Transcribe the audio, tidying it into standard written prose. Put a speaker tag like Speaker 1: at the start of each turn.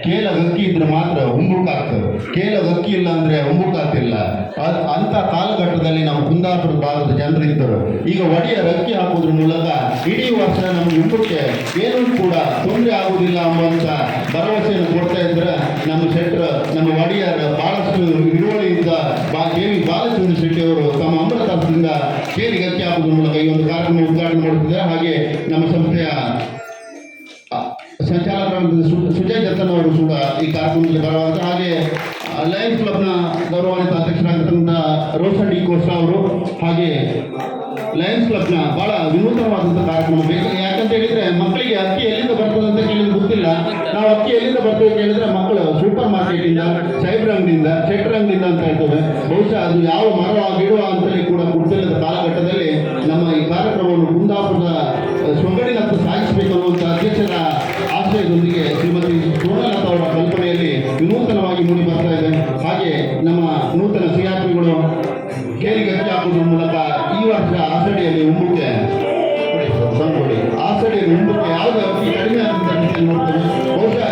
Speaker 1: ಕೇಲಾಗ ಅಕ್ಕಿ ಇದ್ರೆ ಮಾತ್ರ ಉಂಬುಕಾಗ್ತದೆ. ಕೇಲಾಗ ಅಕ್ಕಿ ಇಲ್ಲ ಅಂದ್ರೆ ಉಂಬುಕಾಗ್ತಿಲ್ಲ. ಅಂತ ಕಾಲಘಟ್ಟದಲ್ಲಿ ನಮ್ಮ ಕುಂದಾಪುರ ಭಾಗದ ಜನರು ಇದ್ದರು. ಈಗ ಒಡೆಯರ್ ಅಕ್ಕಿ ಹಾಕೋದ್ರ ಮೂಲಕ ಇಡೀ ವರ್ಷ ನಮ್ಗೆ ಉಂಬುಕ್ಕೆ ಏನೂ ಕೂಡ ತೊಂದರೆ ಆಗುವುದಿಲ್ಲ ಎಂಬಂತ ಭರವಸೆಯನ್ನು ಕೊಡ್ತಾ ಇದ್ರೆ ನಮ್ಮ ಶೆಟ್ಟರ್, ನಮ್ಮ ಒಡೆಯರ್ ಬಹಳಷ್ಟು ಹಿಡುವಳಿಯಿಂದ ದೇವಿ ಬಾಲಚಂದ್ರ ಶೆಟ್ಟಿ ಅವರು ತಮ್ಮ ಅಮೃತದಿಂದ ಕೇರಿಗೆ ಅಕ್ಕಿ ಹಾಕೋದ್ರ ಮೂಲಕ ಈ ಒಂದು ಕಾರ್ಯಕ್ರಮ ಉದ್ಘಾಟನೆ ಮಾಡುತ್ತಿದ್ದಾರೆ. ಹಾಗೆ ನಮ್ಮ ಸಂಸ್ಥೆಯ ಸಂಚಾಲಕರಾದ ಸುಜಯ್ ದತ್ತನ್ ಅವರು ಕೂಡ ಈ ಕಾರ್ಯಕ್ರಮದಲ್ಲಿ ಬರುವಾಗ, ಹಾಗೆ ಲಯನ್ಸ್ ಕ್ಲಬ್ನ ಗೌರವಾನ್ವಿತ ಅಧ್ಯಕ್ಷರಾಗಿರ್ತಕ್ಕಂಥ ರೋಷನ್ ಡಿ ಕೋಸ್ಟಾ ಅವರು, ಹಾಗೆ ಲಯನ್ಸ್ ಕ್ಲಬ್ನ ಬಹಳ ವಿನೂತನವಾದಂಥ ಕಾರ್ಯಕ್ರಮ ಬೇಕು. ಯಾಕಂತ ಹೇಳಿದ್ರೆ ಮಕ್ಕಳಿಗೆ ಅಕ್ಕಿ ಎಲ್ಲಿಂದ ಬರ್ತದೆ ಅಂತ ಕೇಳಿದ್ರೆ ಗೊತ್ತಿಲ್ಲ. ನಾವು ಅಕ್ಕಿ ಎಲ್ಲಿಂದ ಬರ್ತೇವೆ ಕೇಳಿದ್ರೆ ಮಕ್ಕಳು ಸೂಪರ್ ಮಾರ್ಕೆಟಿಂದ, ಸೈಬರ್ ಅಂಗಡಿಯಿಂದ, ಶೆಟ್ಟರ್ ಅಂಗಡಿಯಿಂದ ಅಂತ ಹೇಳ್ತೇವೆ. ಬಹುಶಃ ಅದು ಯಾವ ಮರವ ಗಿಡುವ ಅಂತಲೇ ಕೂಡ ಗೊತ್ತಿಲ್ಲದ ಕಾಲಘಟ್ಟದಲ್ಲಿ ನಮ್ಮ ಈ ಕಾರ್ಯಕ್ರಮವನ್ನು ಕುಂದಾಪುರದ ಸೊಗಡಿನತ್ತ ಸಾಗಿಸಬೇಕು ಅನ್ನುವಂಥ ಅಧ್ಯಕ್ಷರ ಆಶಯದೊಂದಿಗೆ ಶ್ರೀಮತಿ ಸೋನಲತಾ ಅವರ ಕಲ್ಪನೆಯಲ್ಲಿ ವಿನೂತನವಾಗಿ ಮೂಡಿ ಬರ್ತಾ ಇದೆ. ಹಾಗೆ ನಮ್ಮ ನೂತನ ಸಿಆರ್ಪಿಗಳು ಕೇರಿಗೆ ಅಕ್ಕಿ ಹಾಕುವುದರ ಮೂಲಕ ಈ ವರ್ಷ ಆಸಡಿಯಲ್ಲಿ ಉಂಬುಕ್ಕೆ ಆಸಡಿಯಲ್ಲಿ ಉಂಬುಕ್ಕೆ ಯಾವುದೇ ಅಕ್ಕಿ ಕಡಿಮೆ ಆದಂತ ನೋಡ್ತೇವೆ. ಬಹುಶಃ